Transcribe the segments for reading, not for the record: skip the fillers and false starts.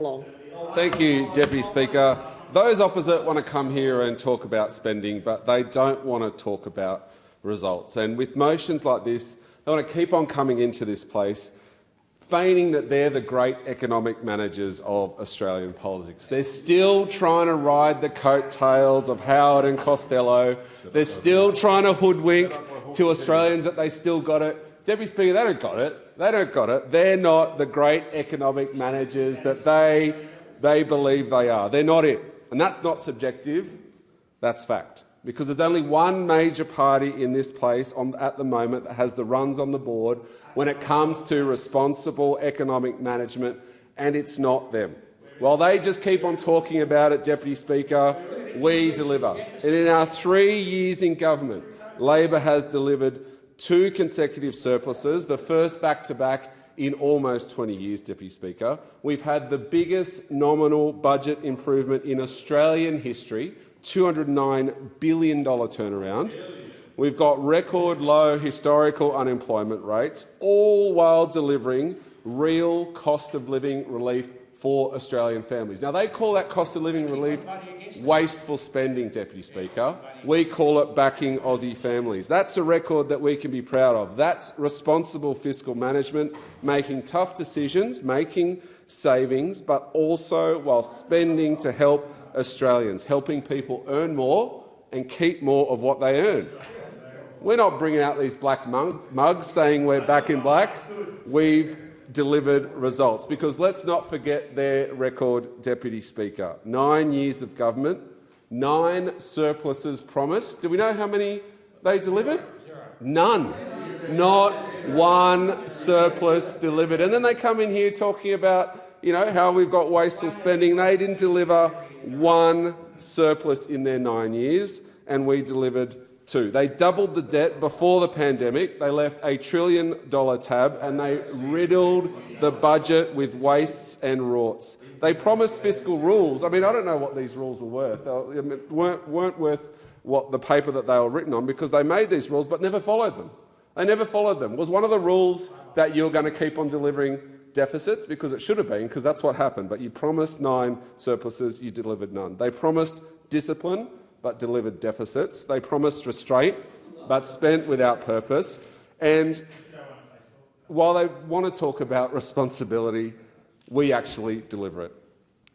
Long. Thank you, Deputy Speaker. Those opposite want to come here and talk about spending, but they don't want to talk about results. And with motions like this, they want to keep on coming into this place, feigning that they're the great economic managers of Australian politics. They're still trying to ride the coattails of Howard and Costello. They're still trying to hoodwink to Australians that they still got it. Deputy Speaker, they don't got it. They don't got it. They're not the great economic managers that they believe they are. They're not it. And that's not subjective, that's fact. Because there's only one major party in this place at the moment that has the runs on the board when it comes to responsible economic management, and it's not them. While they just keep on talking about it, Deputy Speaker, we deliver. And in our 3 years in government, Labor has delivered 2 consecutive surpluses, the first back-to-back in almost 20 years, Deputy Speaker. We've had the biggest nominal budget improvement in Australian history, $209 billion turnaround. We've got record low historical unemployment rates, all while delivering real cost of living relief for Australian families. Now, they call that cost of living relief wasteful spending, Deputy Speaker. We call it backing Aussie families. That's a record that we can be proud of. That's responsible fiscal management, making tough decisions, making savings, but also while spending to help Australians, helping people earn more and keep more of what they earn. We're not bringing out these black mugs saying we're back in black. We've delivered results, because let's not forget their record, Deputy Speaker. 9 years of government, 9 surpluses promised. Do we know how many they delivered? None. Not one surplus delivered. And then they come in here talking about, how we've got wasteful spending. They didn't deliver one surplus in their 9 years, and we delivered 2. They doubled the debt before the pandemic. They left $1 trillion tab, and they riddled the budget with wastes and rorts. They promised fiscal rules. I don't know what these rules were worth. They weren't worth what the paper that they were written on, because they made these rules but never followed them. They never followed them. Was one of the rules that you're going to keep on delivering deficits? Because it should have been, because that's what happened. But you promised 9 surpluses, you delivered none. They promised discipline, but delivered deficits. They promised restraint, but spent without purpose. And while they want to talk about responsibility, we actually deliver it.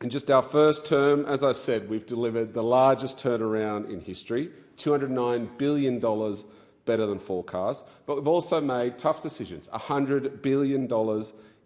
In just our first term, as I've said, we've delivered the largest turnaround in history, $209 billion better than forecast. But we've also made tough decisions, $100 billion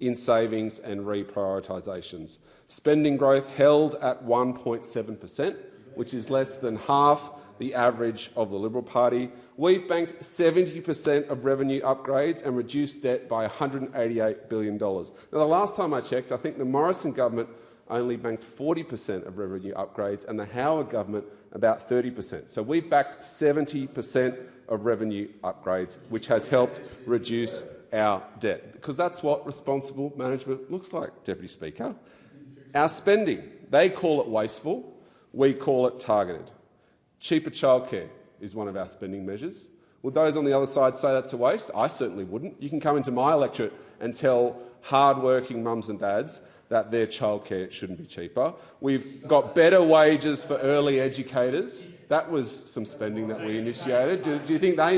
in savings and reprioritisations. Spending growth held at 1.7%. which is less than half the average of the Liberal Party. We've banked 70% of revenue upgrades and reduced debt by $188 billion. Now, the last time I checked, I think the Morrison government only banked 40% of revenue upgrades and the Howard government about 30%. So we've backed 70% of revenue upgrades, which has helped reduce our debt, because that's what responsible management looks like, Deputy Speaker. Our spending, they call it wasteful. We call it targeted. Cheaper childcare is one of our spending measures. Would those on the other side say that's a waste? I certainly wouldn't. You can come into my electorate and tell hard-working mums and dads that their childcare shouldn't be cheaper. We've got better wages for early educators. That was some spending that we initiated. Do you think they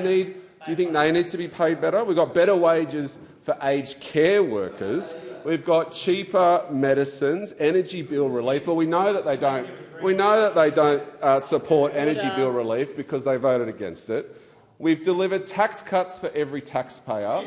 need to be paid better? We've got better wages for aged care workers. We've got cheaper medicines, energy bill relief. Well, we know that they don't support energy bill relief because they voted against it. We've delivered tax cuts for every taxpayer,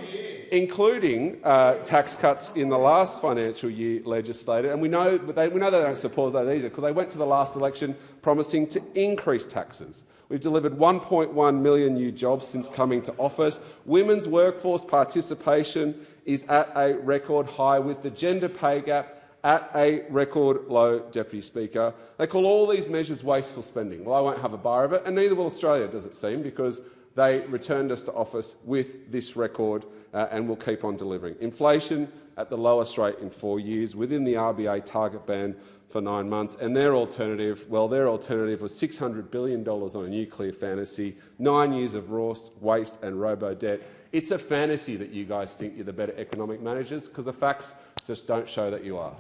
including tax cuts in the last financial year legislated. And we know they don't support that either, because they went to the last election promising to increase taxes. We've delivered 1.1 million new jobs since coming to office. Women's workforce participation is at a record high, with the gender pay gap at a record low, Deputy Speaker. They call all these measures wasteful spending. Well, I won't have a bar of it, and neither will Australia, does it seem, because they returned us to office with this record and will keep on delivering. Inflation at the lowest rate in 4 years, within the RBA target band for 9 months, and their alternative was $600 billion on a nuclear fantasy, 9 years of waste and robo-debt. It's a fantasy that you guys think you're the better economic managers, because the facts just don't show that you are.